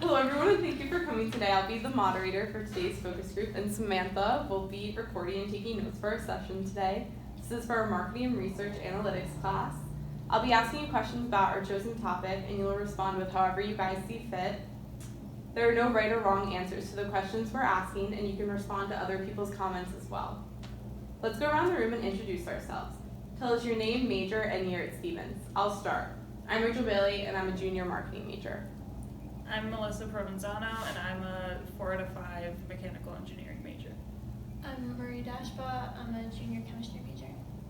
Hello everyone and thank you for coming today. I'll be the moderator for today's focus group and Samantha will be recording and taking notes for our session today. This is for our marketing and research analytics class. I'll be asking you questions about our chosen topic and you'll respond with however you guys see fit. There are no right or wrong answers to the questions we're asking and you can respond to other people's comments as well. Let's go around the room and introduce ourselves. Tell us your name, major, and year at Stevens. I'll start. I'm Rachel Bailey and I'm a junior marketing major. I'm Melissa Provenzano, and I'm a 4 out of 5 mechanical engineering major. I'm Marie Dashba. I'm a junior chemistry major.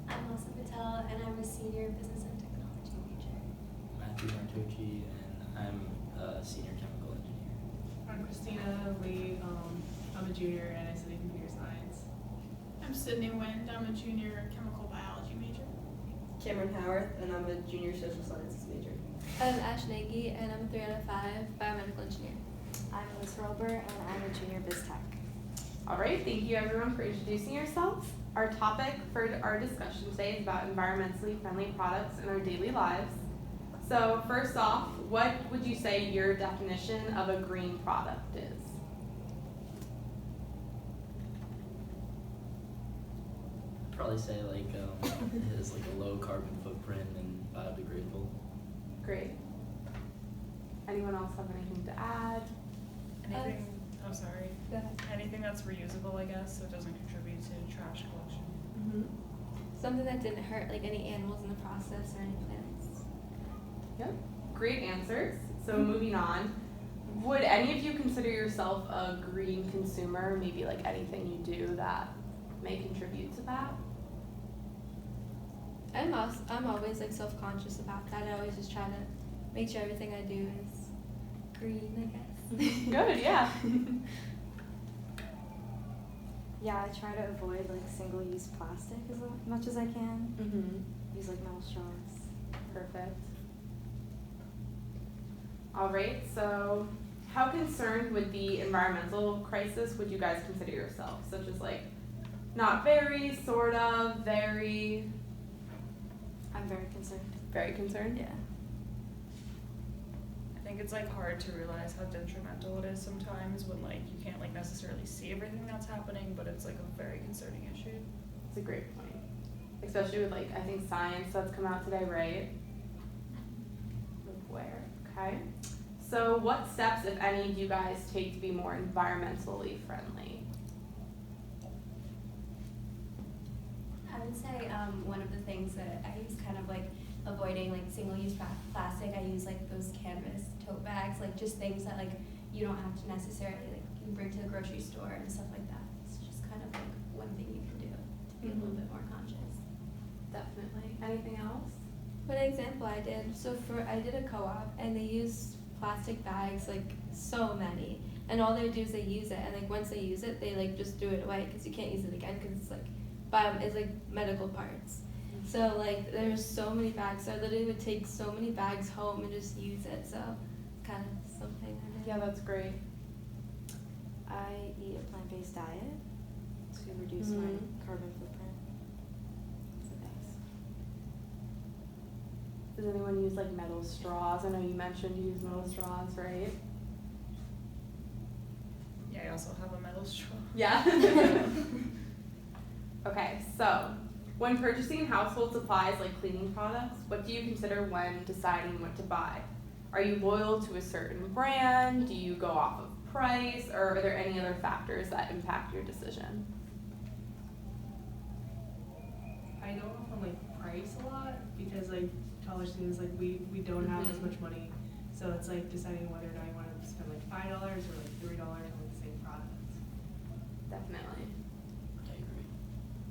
I'm Melissa Patel, and I'm a senior business and technology major. Matthew Martucci, and I'm a senior chemical engineer. I'm Christina Lee. I'm a junior and I study computer science. I'm Sydney Wind. I'm a junior chemical biology major. Cameron Howarth, and I'm a junior social sciences major. I'm Ash Nagy, and I'm a 3 out of 5 biomedical engineer. I'm Liz Rober, and I'm a junior biz tech. All right, thank you everyone for introducing yourselves. Our topic for our discussion today is about environmentally friendly products in our daily lives. So first off, what would you say your definition of a green product is? I'd probably say it has like a low carbon footprint and biodegradable. Great. Anyone else have anything to add? Anything, I'm sorry. Go ahead. Anything that's reusable, I guess, so it doesn't contribute to trash collection. Mm-hmm. Something that didn't hurt like any animals in the process or any plants. Yep, great answers. So moving on, would any of you consider yourself a green consumer? Maybe like anything you do that may contribute to that? I'm always like self-conscious about that. I always just try to make sure everything I do is green, I guess. Good, yeah. Yeah, I try to avoid like single-use plastic as much as I can. Mm-hmm. Use like metal straws. Perfect. All right, so how concerned with the environmental crisis would you guys consider yourself? Such as like, not very, sort of, very... I'm very concerned. Very concerned? Yeah. I think it's like hard to realize how detrimental it is sometimes when like you can't like necessarily see everything that's happening, but it's like a very concerning issue. It's a great point. Especially with like, I think science that's come out today, right? With where, okay. So what steps, if any, do you guys take to be more environmentally friendly? I would say one of the things that I use kind of like avoiding like single-use plastic. I use like those canvas tote bags, like just things that like you don't have to necessarily like you bring to the grocery store and stuff like that. It's just kind of like one thing you can do to be a little bit more conscious. Definitely. Anything else? One example I did, I did a co-op and they use plastic bags, like so many, and all they do is they use it, and like once they use it, they like just throw it away because you can't use it again because it's like medical parts. So like there's so many bags, so I literally would take so many bags home and just use it. So it's kind of something I did. Yeah, that's great. I eat a plant-based diet to reduce my carbon footprint. It's the best. Does anyone use like metal straws? I know you mentioned you use metal straws, right? Yeah, I also have a metal straw. Yeah. Okay, so when purchasing household supplies like cleaning products, what do you consider when deciding what to buy? Are you loyal to a certain brand? Do you go off of price? Or are there any other factors that impact your decision? I go off on like price a lot because like college students like we don't have as much money, so it's like deciding whether or not you want to spend like $5 or like $3 on the same product. Definitely. I agree.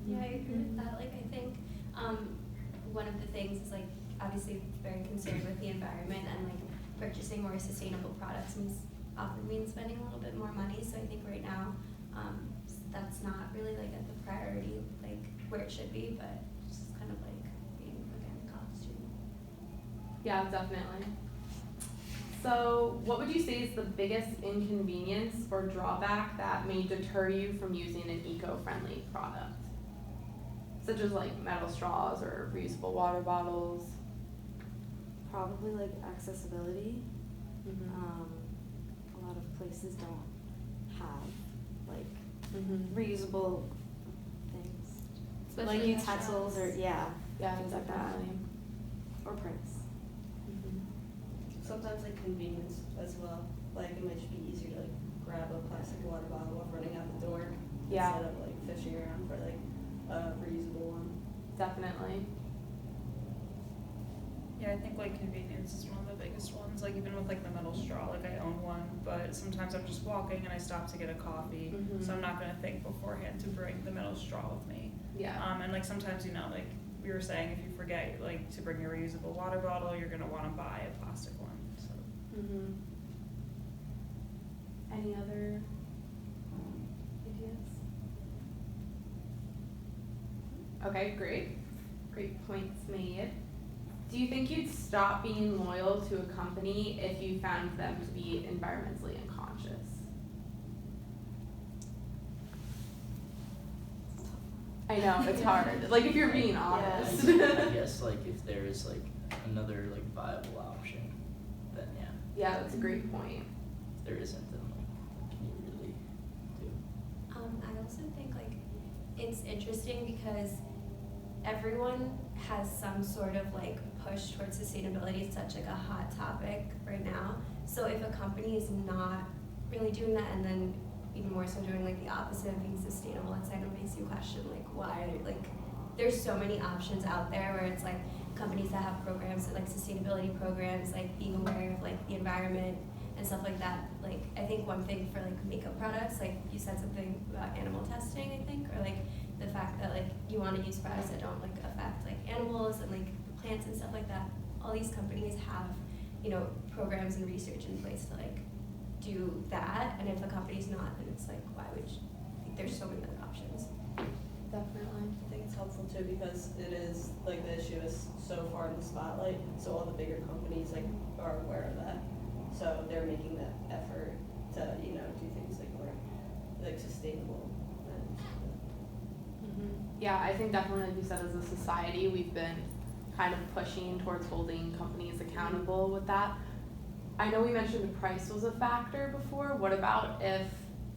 Yeah, I agree with that. Like I think one of the things is like obviously very concerned with the environment and like purchasing more sustainable products often means spending a little bit more money. So I think right now that's not really like at the priority like where it should be, but just kind of like being again costume. Yeah, definitely. So what would you say is the biggest inconvenience or drawback that may deter you from using an eco-friendly product? Such as like metal straws or reusable water bottles. Probably like accessibility. A places don't have like Mm-hmm. reusable things, Especially like in utensils or restaurants. things like that, definitely. or prints. Mhm. Sometimes like convenience as well. Like it might just be easier to like grab a plastic water bottle while running out the door Yeah. instead of like fishing around for like a reusable one. Definitely. Yeah, I think like convenience is one of the biggest ones. Like even with like the metal straw, like I own one, but sometimes I'm just walking and I stop to get a coffee, Mhm. so I'm not gonna think beforehand to bring the metal straw with me. Yeah. And like sometimes, you know, like we were saying, if you forget like to bring your reusable water bottle, you're gonna want to buy a plastic one. So Mm-hmm. Any other ideas? Okay, great. Great points made. Do you think you'd stop being loyal to a company if you found them to be environmentally unconscious? I know, it's hard. Like if you're being honest. I guess like if there is like another like viable option, then yeah. Yeah, that's a great point. If there isn't, then like what can you really do? I also think like it's interesting because everyone has some sort of like push towards sustainability. It's such like a hot topic right now. So if a company is not really doing that, and then even more so doing like the opposite of being sustainable, it kind of makes you question like why are like there's so many options out there where it's like companies that have programs like sustainability programs, like being aware of like the environment and stuff like that. Like I think one thing for like makeup products, like you said something about animal testing, I think, or like the fact that like you want to use products that don't like affect like animals and like plants and stuff like that. All these companies have, you know, programs and research in place to like do that, and if a company's not, then it's like why would you? Like, there's so many other options. Definitely. I think it's helpful too because it is like the issue is so far in the spotlight, so all the bigger companies like are aware of that, so they're making that effort to do things like more like sustainable. Yeah, I think definitely, like you said, as a society, we've been kind of pushing towards holding companies accountable with that. I know we mentioned the price was a factor before. What about if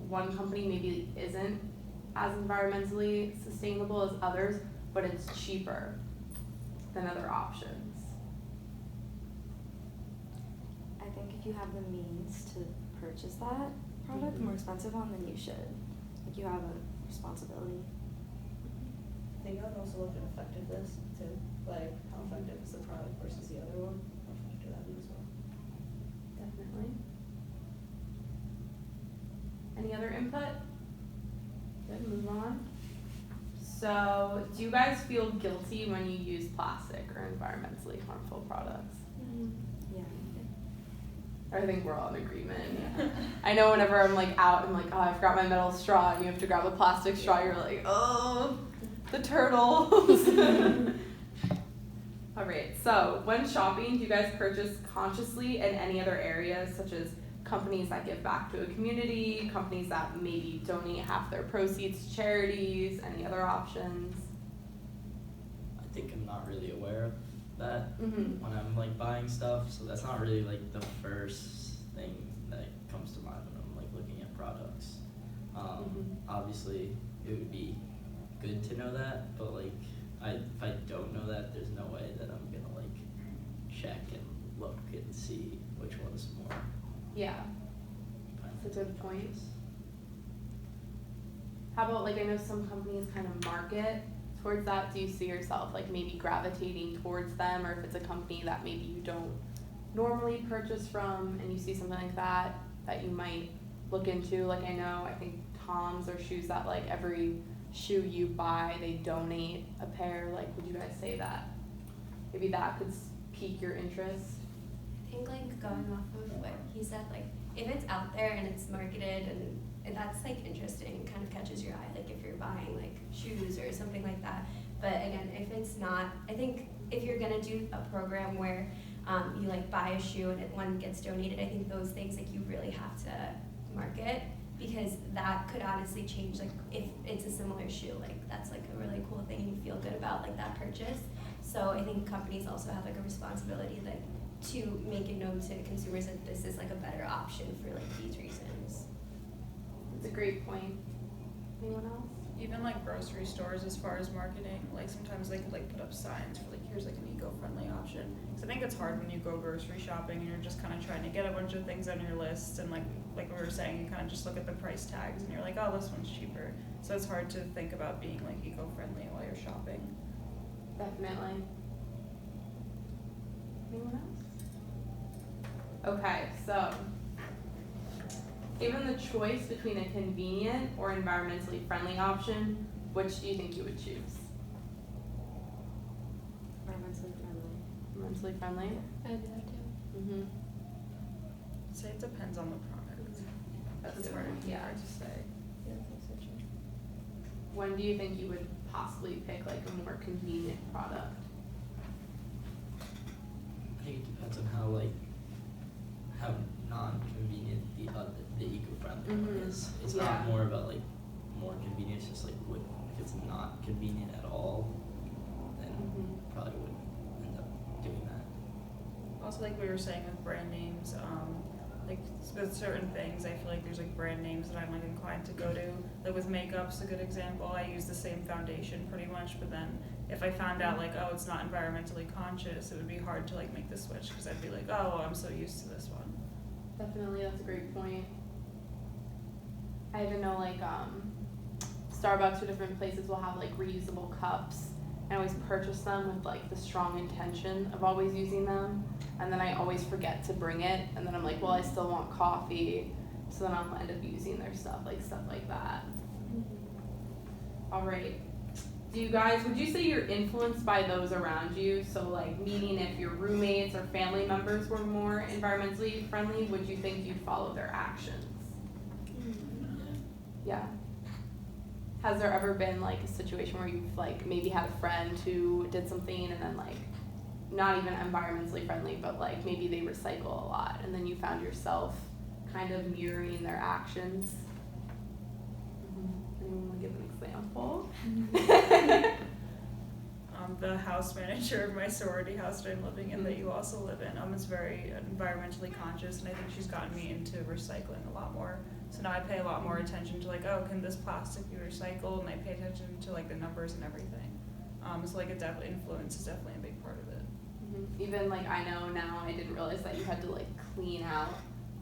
one company maybe isn't as environmentally sustainable as others, but it's cheaper than other options? I think if you have the means to purchase that product, the more expensive one, then you should. Like you have a responsibility. I think I would also look at effectiveness too, like how effective is the product versus the other one. I'll factor that in as well. Definitely. Any other input? Good, move on. So, do you guys feel guilty when you use plastic or environmentally harmful products? Yeah. I think we're all in agreement. I know whenever I'm like out and like, oh, I forgot my metal straw, and you have to grab a plastic straw, you're like, oh, the turtles. All right, so when shopping, do you guys purchase consciously in any other areas, such as companies that give back to a community, companies that maybe donate half their proceeds to charities, any other options? I think I'm not really aware of that Mm-hmm. when I'm like buying stuff, so that's not really like the first thing that comes to mind when I'm like looking at products. Obviously it would be good to know that, but like if I don't know that, there's no way that I'm gonna like check and look and see which one's more. Yeah, that's a good point. How about, like, I know some companies kind of market towards that. Do you see yourself, like, maybe gravitating towards them, or if it's a company that maybe you don't normally purchase from and you see something like that you might look into? Like, I know, I think Tom's or shoes that, like, every shoe you buy, they donate a pair. Like, would you guys say that maybe that could pique your interest? I think like going off of what he said, like if it's out there and it's marketed and that's like interesting, kind of catches your eye, like if you're buying like shoes or something like that. But again, if it's not, I think if you're gonna do a program where you like buy a shoe and one gets donated, I think those things like you really have to market, because that could honestly change, like if it's a similar shoe, like that's like a really cool thing and you feel good about like that purchase. So I think companies also have like a responsibility that to make it known to consumers that this is like a better option for like these reasons. It's a great point. Anyone else? Even like grocery stores, as far as marketing, like sometimes they could like put up signs for like, here's like an eco-friendly option. Cause I think it's hard when you go grocery shopping and you're just kind of trying to get a bunch of things on your list, and like we were saying, you kind of just look at the price tags and you're like, oh, this one's cheaper. So it's hard to think about being like eco-friendly while you're shopping. Definitely. Anyone else? Okay, so given the choice between a convenient or environmentally friendly option, which do you think you would choose? Environmentally friendly. Environmentally friendly? I do that too. Mm-hmm. I'd say it depends on the product. That's It's good. hard, Yeah. hard to say. Yeah, that's so true. When do you think you would possibly pick like a more convenient product? I think it depends on how non-convenient the eco-friendly one Mhm. is. It's Yeah. not more about like more convenience, just like what if it's not convenient at all, then Mhm. probably wouldn't end up doing that. Also, like we were saying with brand names, like with certain things, I feel like there's like brand names that I'm like inclined to go to. Like with makeup's a good example. I use the same foundation pretty much, but then if I found out like, oh, it's not environmentally conscious, it would be hard to like make the switch because I'd be like, oh, well, I'm so used to this one. Definitely, that's a great point. I even know like Starbucks or different places will have like reusable cups. I always purchase them with like the strong intention of always using them, and then I always forget to bring it, and then I'm like, well, I still want coffee, so then I'll end up using their stuff like that. All right. Would you say you're influenced by those around you? So like, meaning if your roommates or family members were more environmentally friendly, would you think you'd follow their actions? Yeah. Has there ever been like a situation where you've like maybe had a friend who did something and then like not even environmentally friendly, but like maybe they recycle a lot, and then you found yourself kind of mirroring their actions? Anyone want to give an example? The house manager of my sorority house that I'm living in, that you also live in, is very environmentally conscious, and I think she's gotten me into recycling a lot more. So now I pay a lot more attention to like, oh, can this plastic be recycled? And I pay attention to like the numbers and everything. So like influence is definitely a big part of it. Mm-hmm. Even like I know now, I didn't realize that you had to like clean out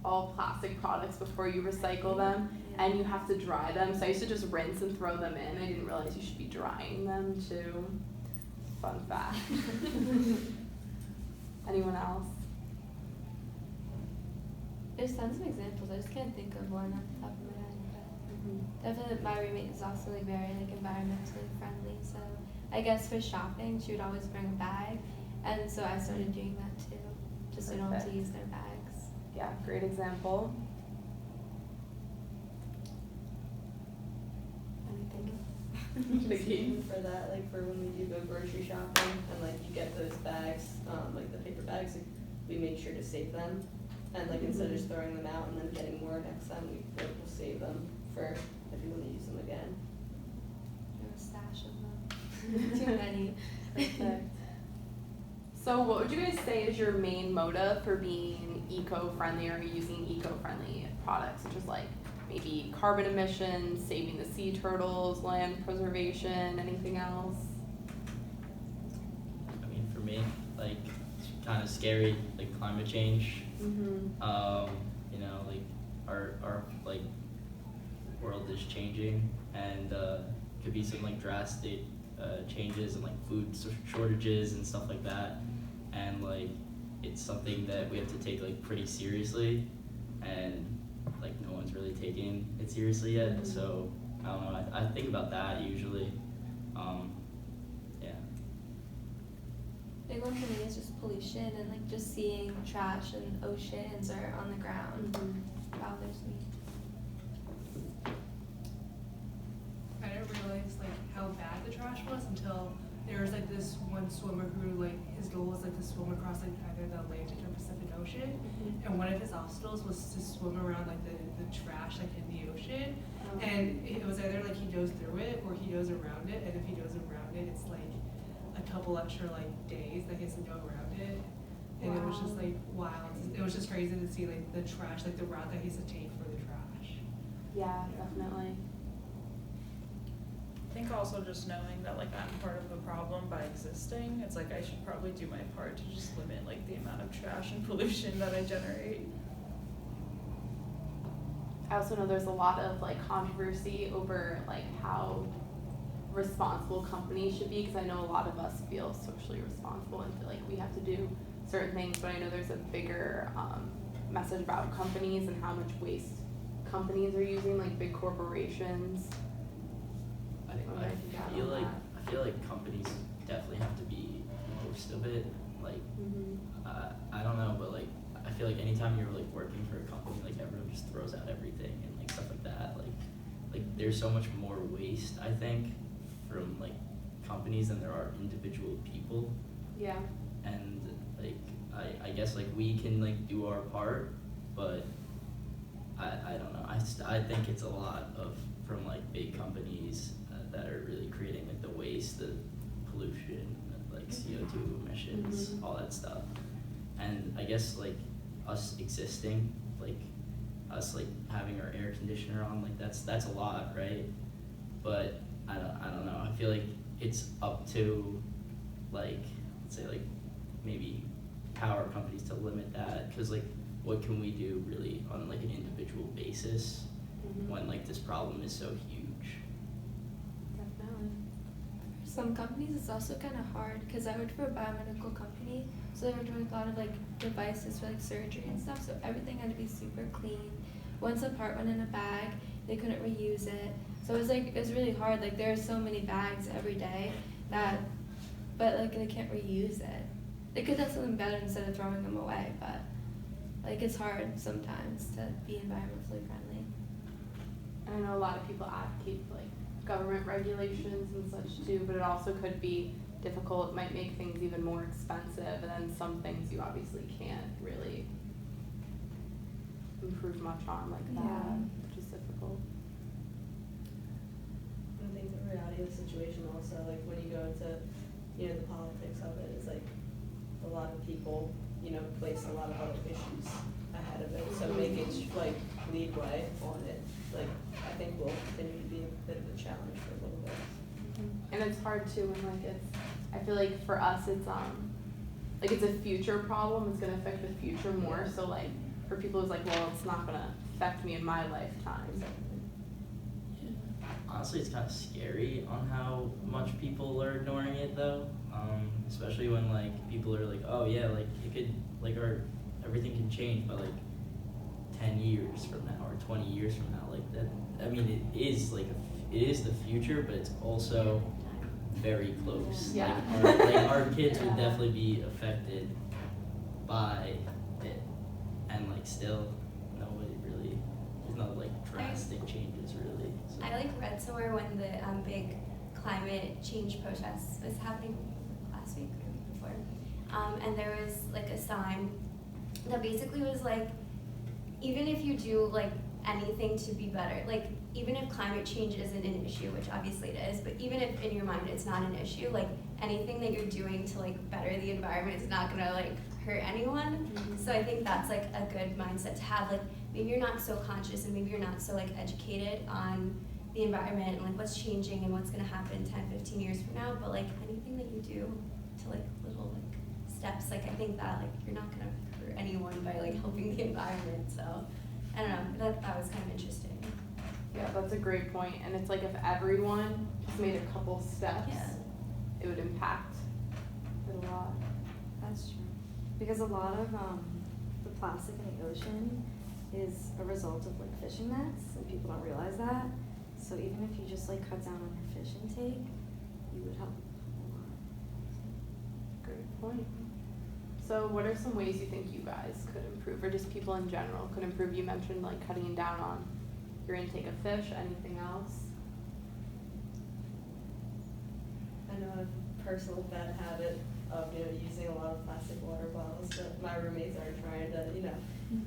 all plastic products before you recycle them, and you have to dry them. So I used to just rinse and throw them in. I didn't realize you should be drying them too. Fun fact. Anyone else? There's tons of examples. I just can't think of one off the top of my head. But definitely, my roommate is also like very like environmentally friendly. So I guess for shopping, she would always bring a bag, and so I started doing that too, just so I don't have to Perfect. use their bags. Yeah, great example. Anything? Nikki? For that, like for when we do go grocery shopping and like you get those bags, like the paper bags, like, we make sure to save them. And like instead of just throwing them out and then getting more next time, we'll save them for if you want to use them again. Or a stash of them. Too many. Perfect. So what would you guys say is your main motive for being eco-friendly or using eco-friendly products, such as like maybe carbon emissions, saving the sea turtles, land preservation, anything else? I mean, for me, like, it's kind of scary, like climate change. Mm-hmm. You know, like our like world is changing, and could be some like drastic changes in like food shortages and stuff like that, and like it's something that we have to take like pretty seriously, and like no one's really taking it seriously yet. Mhm. So I don't know. I think about that usually. Yeah. Big one for me is just pollution and like just seeing trash in oceans or on the ground bothers me. I didn't realize like how bad the trash was until there was like this one swimmer who like his goal was like to swim across like either the Atlantic or Pacific Ocean, and one of his obstacles was to swim around like the trash like in the ocean, and it was either like he goes through it or he goes around it, and if he goes around it, it's like a couple extra like days that he has to go around it, and it was just like wild. It was just crazy to see like the trash, like the route that he has to take for the trash. Yeah, definitely. I think also just knowing that like I'm part of the problem by existing, it's like I should probably do my part to just limit like the amount of trash and pollution that I generate. I also know there's a lot of like controversy over like how responsible companies should be, because I know a lot of us feel socially responsible and feel like we have to do certain things, but I know there's a bigger message about companies and how much waste companies are using, like big corporations. I don't know if you got feel on like that. I feel like companies definitely have to be most of it. Like I don't know, but like I feel like anytime you're like working for a company, like everyone just throws out everything and like stuff like that. Like there's so much more waste, I think, from like companies than there are individual people. Yeah. And like I guess like we can like do our part, but I don't know. I think it's a lot of from like big companies that are really creating like the waste, the pollution, like CO2 emissions, all that stuff. And I guess like us existing, like us like having our air conditioner on, like that's a lot, right? But I don't know. I feel like it's up to like, let's say like maybe power companies to limit that, because like what can we do really on like an individual basis when like this problem is so huge? Definitely. For some companies, it's also kind of hard because I worked for a biomedical company, so they were doing a lot of like devices for like surgery and stuff. So everything had to be super clean. Once a part went in a bag, they couldn't reuse it. So it was really hard. Like there are so many bags every day but like they can't reuse it. They could have something better instead of throwing them away, but like it's hard sometimes to be environmentally friendly. And I know a lot of people advocate for like government regulations and such too, but it also could be difficult. It might make things even more expensive, and then some things you obviously can't really improve much on like that, Yeah. which is difficult. I think the reality of the situation also, like when you go into, the politics of it, is like a lot of people, place a lot of other issues ahead of it. So making like leadway on it, like I think will continue to be a bit of a challenge for a little bit. And it's hard too when like I feel like for us it's like it's a future problem, it's gonna affect the future more, so like for people it's like, well, it's not gonna affect me in my lifetime. Honestly, it's kind of scary on how much people are ignoring it though, especially when like people are like, oh yeah, like it could like everything can change by like 10 years from now or 20 years from now, like that. I mean, it is the future, but it's also very close. Yeah. Like our kids would definitely be affected by it, and like still nobody really, there's no like drastic changes really. So. I like read somewhere when the big climate change protests was happening last week or the week before, and there was like a sign that basically was like, even if you do like anything to be better, like even if climate change isn't an issue, which obviously it is, but even if in your mind it's not an issue, like anything that you're doing to like better the environment is not gonna like hurt anyone. So I think that's like a good mindset to have. Like maybe you're not so conscious and maybe you're not so like educated on the environment and like what's changing and what's gonna happen 10, 15 years from now, but like anything that you do to like little like steps, like I think that like you're not gonna hurt anyone by like helping the environment. So I don't know, that was kind of interesting. Yeah, that's a great point. And it's like if everyone just made a couple steps, Yeah. it would impact it a lot. That's true. Because a lot of the plastic in the ocean is a result of like fishing nets, and people don't realize that. So even if you just like cut down on your fish intake, you would help a lot. Great point. So what are some ways you think you guys could improve, or just people in general could improve? You mentioned like cutting down on your intake of fish. Anything else? I know I have a personal bad habit of, using a lot of plastic water bottles that my roommates are trying to,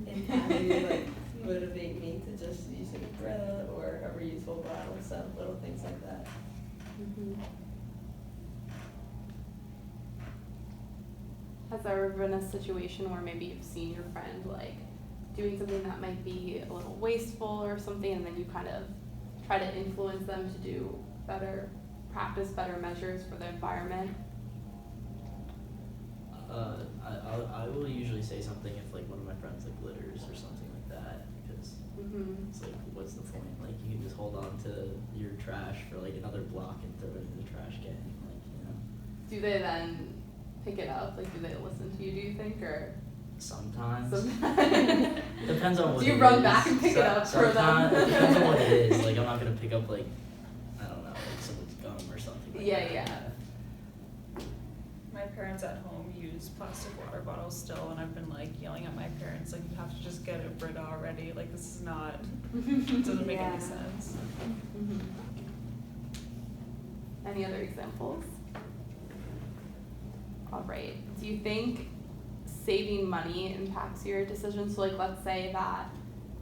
encourage like motivate me to just use an umbrella or a reusable bottle, so little things like that. Has there ever been a situation where maybe you've seen your friend like doing something that might be a little wasteful or something, and then you kind of try to influence them to do practice better measures for the environment? I will usually say something if like one of my friends like litters or something like that, because it's like, what's the point? Like, you can just hold on to your trash for like another block and throw it in the trash can, like, you know. Do they then pick it up? Like, do they listen to you, do you think, or? Sometimes. Sometimes. Depends on what Do you it run is. back and pick it up for them? Sometimes, it depends on what it is. Like, I'm not gonna pick up like, I don't know, like someone's gum or something like that. Yeah. My parents at home use plastic water bottles still, and I've been like yelling at my parents, like, you have to just get it rid already. Like, this is not, it doesn't make Yeah. any sense. Any other examples? All right. Do you think saving money impacts your decisions? So, like, let's say that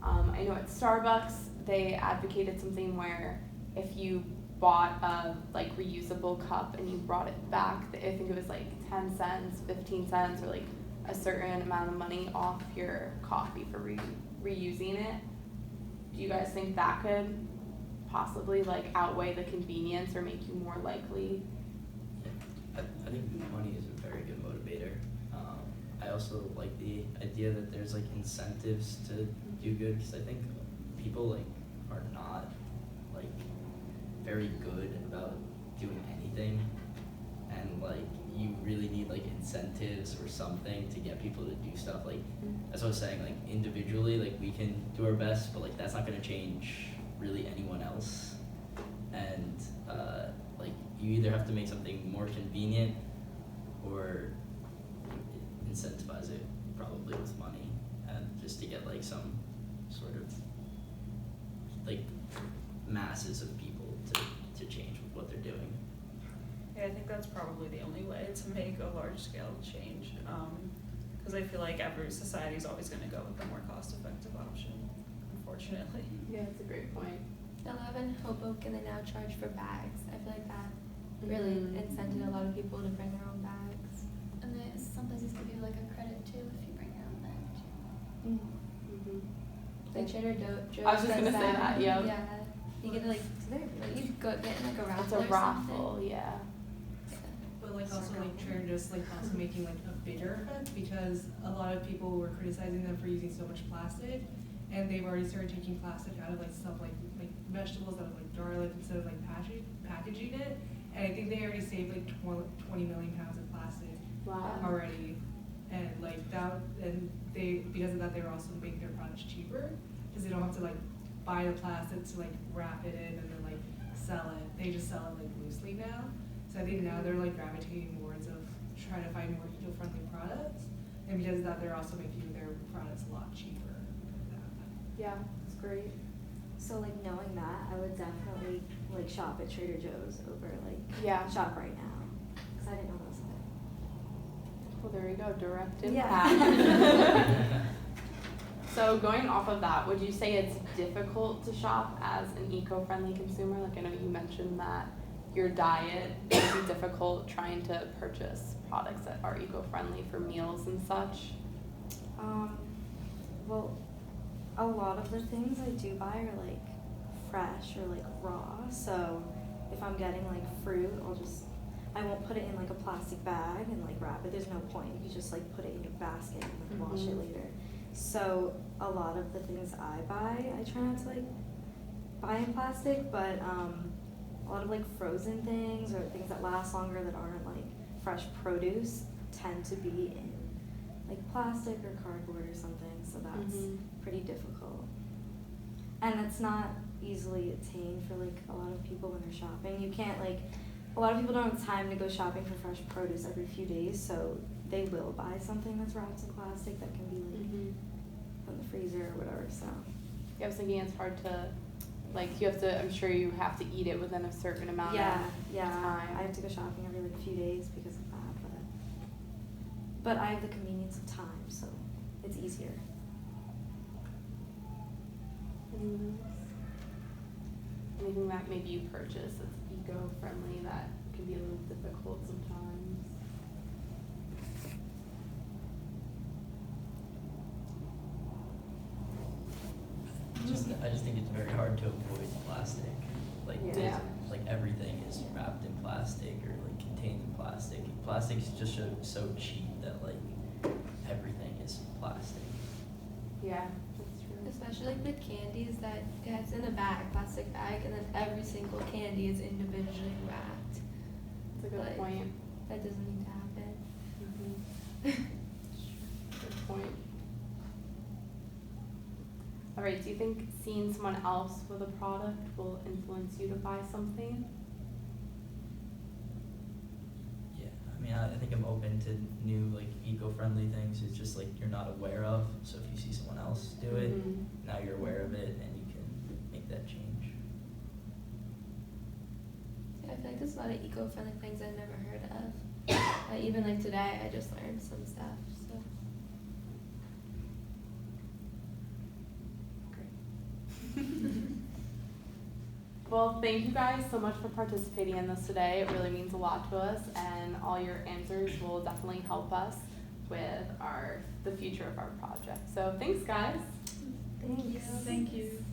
I know at Starbucks they advocated something where if you bought a like reusable cup and you brought it back, I think it was like 10 cents, 15 cents, or like a certain amount of money off your coffee for reusing it. Do you guys think that could possibly like outweigh the convenience or make you more likely? I think money is a very good motivator. I also like the idea that there's like incentives to do good, because I think people like are not like very good about doing anything, and like you really need like incentives or something to get people to do stuff. Like, that's what I was saying, like individually, like we can do our best, but like that's not gonna change really anyone else. And like you either have to make something more convenient or incentivize it probably with money, and just to get like some sort of like masses of people to change what they're doing. Yeah, I think that's probably the only way to make a large scale change, because I feel like every society is always going to go with the more cost effective option, unfortunately. Yeah, that's a great point. They'll have in Hoboken, they now charge for bags. I feel like that really incented a lot of people to bring their own bags. And then some places give you like a credit too if you bring your own bag too. Like Trader Joe's. I was just does gonna say that, yep. Yeah. You get like, you go get in like a raffle It's a or raffle, something. yeah. But like also like Trader Joe's like also making like a bigger effect, because a lot of people were criticizing them for using so much plastic, and they've already started taking plastic out of like stuff like vegetables, out of like garlic, instead of like packaging it. And I think they already saved like 20 million pounds of plastic Wow. already. And like that, and they, because of that, they were also making their products cheaper, because they don't have to like buy the plastic to like wrap it in and then like sell it. They just sell it like loosely now. So I think now they're like gravitating towards of trying to find more eco-friendly products, and because of that, they're also making their products a lot cheaper. Yeah, it's great. So like knowing that, I would definitely like shop at Trader Joe's over like Yeah. shop right now, because I didn't know that was a thing. Well, there you go, direct Yeah. impact. So going off of that, would you say it's difficult to shop as an eco-friendly consumer? Like, I know you mentioned that your diet can be difficult trying to purchase products that are eco-friendly for meals and such. Well, a lot of the things I do buy are like fresh or like raw. So if I'm getting like fruit, I won't put it in like a plastic bag and like wrap it. There's no point. You just like put it in your basket and like wash it later. So a lot of the things I buy, I try not to like buy in plastic, but a lot of like frozen things or things that last longer that aren't like fresh produce tend to be in like plastic or cardboard or something, so that's pretty difficult. And it's not easily attained for like a lot of people when they're shopping. You can't like, a lot of people don't have time to go shopping for fresh produce every few days, so they will buy something that's wrapped in plastic that can be like from the freezer or whatever, so. Yeah, I was thinking it's hard to, like, you have to, I'm sure you have to eat it within a certain amount of time. I have to go shopping every like few days because of that, but I have the convenience of time, so it's easier. Anything that maybe you purchase that's eco-friendly that can be a little difficult sometimes? I just think it's very hard to avoid plastic. Like, Yeah. like everything is wrapped in plastic or like contained in plastic. Plastic's just so cheap that like everything is plastic. Yeah, that's true. Especially like with candies that it's in a bag, plastic bag, and then every single candy is individually wrapped. That's a good Like, point. That doesn't need to happen. Good point. Alright, do you think seeing someone else with a product will influence you to buy something? Yeah, I mean, I think I'm open to new like eco-friendly things. It's just like you're not aware of. So if you see someone else do it, Mhm. now you're aware of it and you can make that change. Yeah, I feel like there's a lot of eco-friendly things I've never heard of. Even like today, I just learned some stuff. So Well, thank you guys so much for participating in this today. It really means a lot to us, and all your answers will definitely help us with the future of our project. So thanks, guys. thanks. Thank you.